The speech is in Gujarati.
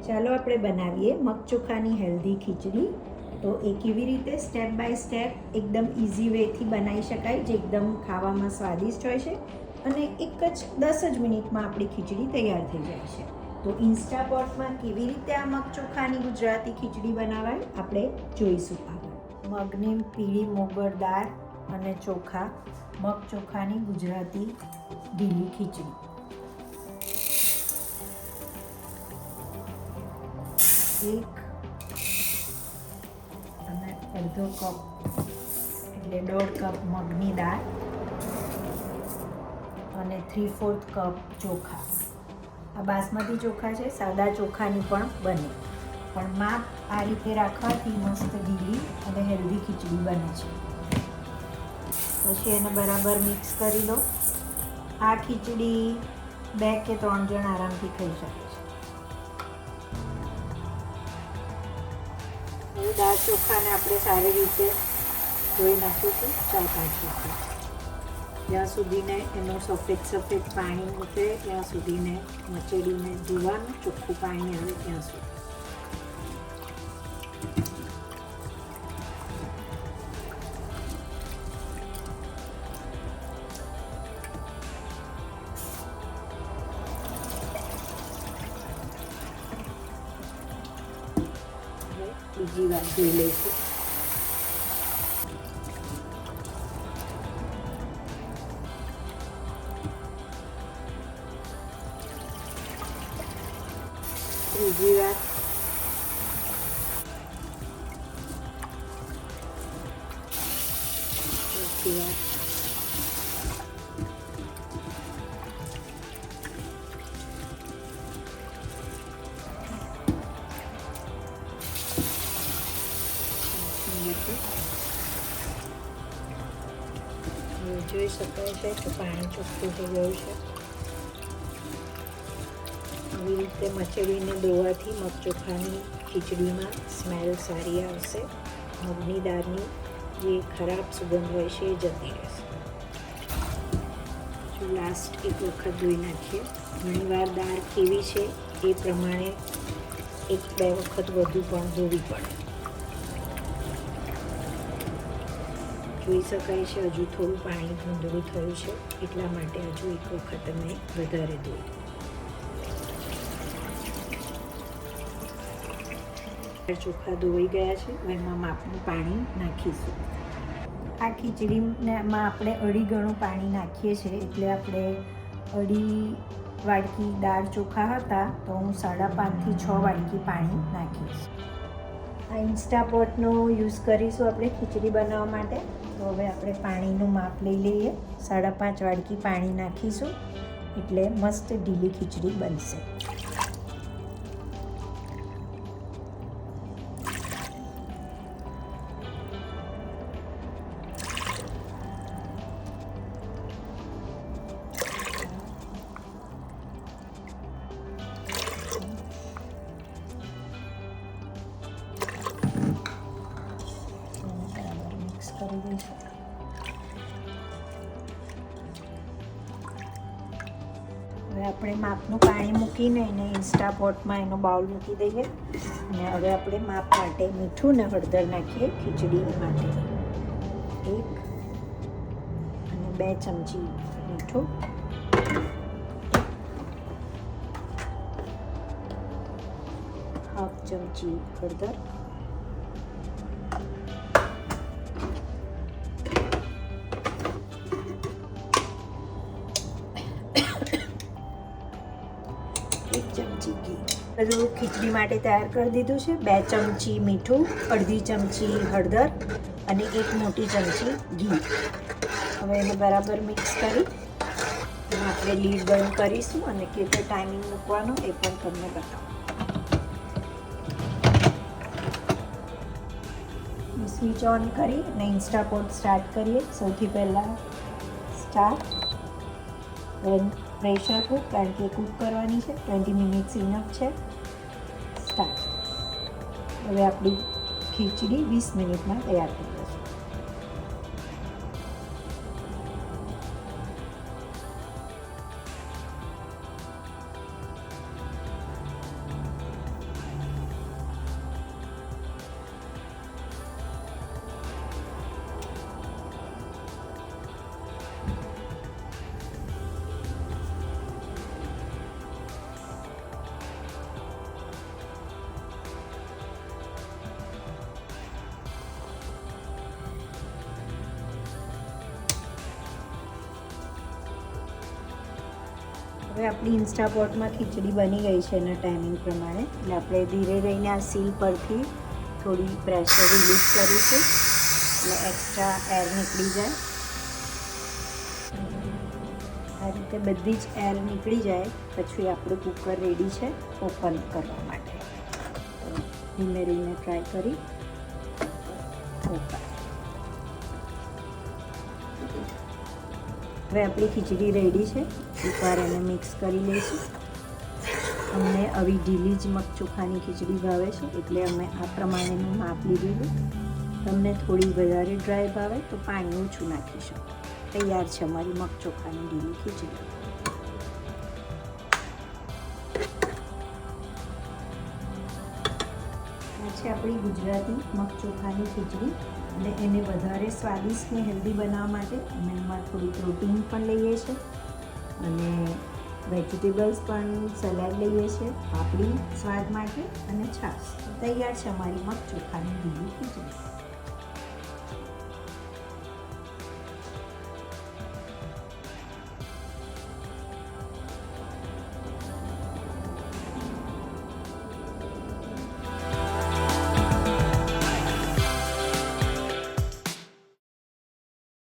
ચાલો આપણે બનાવીએ મગ ચોખાની હેલ્ધી ખીચડી. તો એ કેવી રીતે સ્ટેપ બાય સ્ટેપ એકદમ ઇઝી વેથી બનાવી શકાય, જે એકદમ ખાવામાં સ્વાદિષ્ટ હોય છે અને એક જ 10 જ મિનિટમાં આપણી ખીચડી તૈયાર થઈ જાય છે. તો ઇન્સ્ટાપોટમાં કેવી રીતે આ મગ ચોખાની ગુજરાતી ખીચડી બનાવાય આપણે જોઈશું. આગળ મગની પીળી મોગર દાળ અને ચોખા, મગ ચોખાની ગુજરાતી ઢીલી ખીચડી. એક અને અડધો કપ એટલે 1.5 કપ મગની દાળ અને 3/4 કપ ચોખા. આ બાસમતી ચોખા છે, સાદા ચોખાની પણ બને, પણ માપ આ રીતે રાખવાથી મસ્ત ઢીલી અને હેલ્ધી ખીચડી બને છે. પછી એને બરાબર મિક્સ કરી લો. આ ખીચડી 2 કે 3 જણ આરામથી ખાઈ શકે છે. દાળ ચોખાને આપણે સારી રીતે ધોઈ નાખીશું 4-5 વખત, જ્યાં સુધીને એનું સફેદ પાણી ઉતરે ત્યાં સુધીને મચેડીને ધોવાનું, ચોખ્ખું પાણી આવે ત્યાં સુધી. બીજી વાર ધોઈ લઈશું. ત્રીજી વાર. ચોથી વાર. જોઈ શકાય છે કે પાણી ચોખ્ખું થઈ ગયું છે. આવી રીતે મચેડીને ધોવાથી મગ ચોખાની ખીચડીમાં સ્મેલ સારી આવશે. મગની દાળની જે ખરાબ સુગંધ હોય છે એ જતી રહેશે. જો લાસ્ટ એક વખત ધોઈ નાખીએ. ઘણીવાર દાળ કેવી છે એ પ્રમાણે 1-2 વખત વધુ પણ ધોવી પડે. જોઈ શકાય છે હજુ થોડું પાણી ધૂંધળું થયું છે, એટલા માટે હજુ એક વખત અમે વધારે ધોઈ. ચોખા ધોઈ ગયા છે, એમાં માપનું પાણી નાખીશું. આ ખીચડીમાં આપણે 2.5 ગણું પાણી નાખીએ છીએ, એટલે આપણે 2.5 વાડકી દાળ ચોખા હતા તો હું 5.5 થી 6 વાડકી પાણી નાખીશ. આ ઇન્સ્ટાપોટનો યુઝ કરીશું આપણે ખીચડી બનાવવા માટે. તો હવે આપણે પાણીનું માપ લઈ લઈએ. 5.5 વાડકી પાણી નાખીશું એટલે મસ્ત ઢીલી ખીચડી બનશે. કરી દઈશું. હવે આપણે માપનું પાણી મૂકીને એને ઇન્સ્ટાપોટમાં એનો બાઉલ મૂકી દઈએ અને હવે આપણે માપ માટે મીઠું ને હળદર નાખીએ. ખીચડી માટે 1 અને 2 ચમચી મીઠું, 1/2 ચમચી હળદર, 1 ચમચી ઘી. બધું ખીચડી માટે તૈયાર કરી દીધું છે. 2 ચમચી મીઠું, 1/2 ચમચી હળદર અને 1 મોટી ચમચી ઘી. હવે એને બરાબર મિક્સ કરી આપણે લીડ બંધ કરીશું અને કેટલો ટાઈમિંગ મૂકવાનો એ પણ તમને બતાવું. સ્વિચ ઓન કરી અને ઇન્સ્ટાપોટ સ્ટાર્ટ કરીએ. સૌથી પહેલાં સ્ટાર્ટ, પ્રેશર કૂક, કારણ કે કૂક કરવાની છે. 20 મિનિટ્સ ઇનફ છે. સ્ટાર્ટ. હવે આપણી ખીચડી 20 મિનિટમાં તૈયાર થઈ જશે. હવે આપણી ઇન્સ્ટાપોટમાં ખીચડી બની ગઈ છે એના ટાઈમિંગ પ્રમાણે, એટલે આપણે ધીરે રહીને આ સીલ પરથી થોડી પ્રેશર રિલીઝ કરીશું એટલે એક્સ્ટ્રા એર નીકળી જાય. આ રીતે બધી જ એર નીકળી જાય પછી આપણું કુકર રેડી છે ઓપન કરવા માટે. તો ધીમે રહીને ટ્રાય કરી ઓપન. હવે આપણી ખીચડી રેડી છે. એકવાર એને મિક્સ કરી લઈશું. અમને આવી ઢીલી જ મગ ચોખાની ખીચડી ભાવે છે એટલે અમે આ પ્રમાણેનું માપ લીધેલું. તમને થોડી વધારે ડ્રાય ભાવે તો પાણી ઓછું નાખી શકો. તૈયાર છે અમારી મગ ચોખાની ઢીલી ખીચડી. આ છે આપણી ગુજરાતી મગ ચોખાની ખીચડી. અને એને વધારે સ્વાદિષ્ટ ને હેલ્ધી બનાવવા માટે અમે એમાં થોડી પ્રોટીન પણ લઈએ છીએ અને વેજીટેબલ્સ પણ સલાડ લઈએ છીએ, પાપડી સ્વાદ માટે અને છાશ. તૈયાર છે અમારી મગ ચોખાની ઢીલી ખીચડી.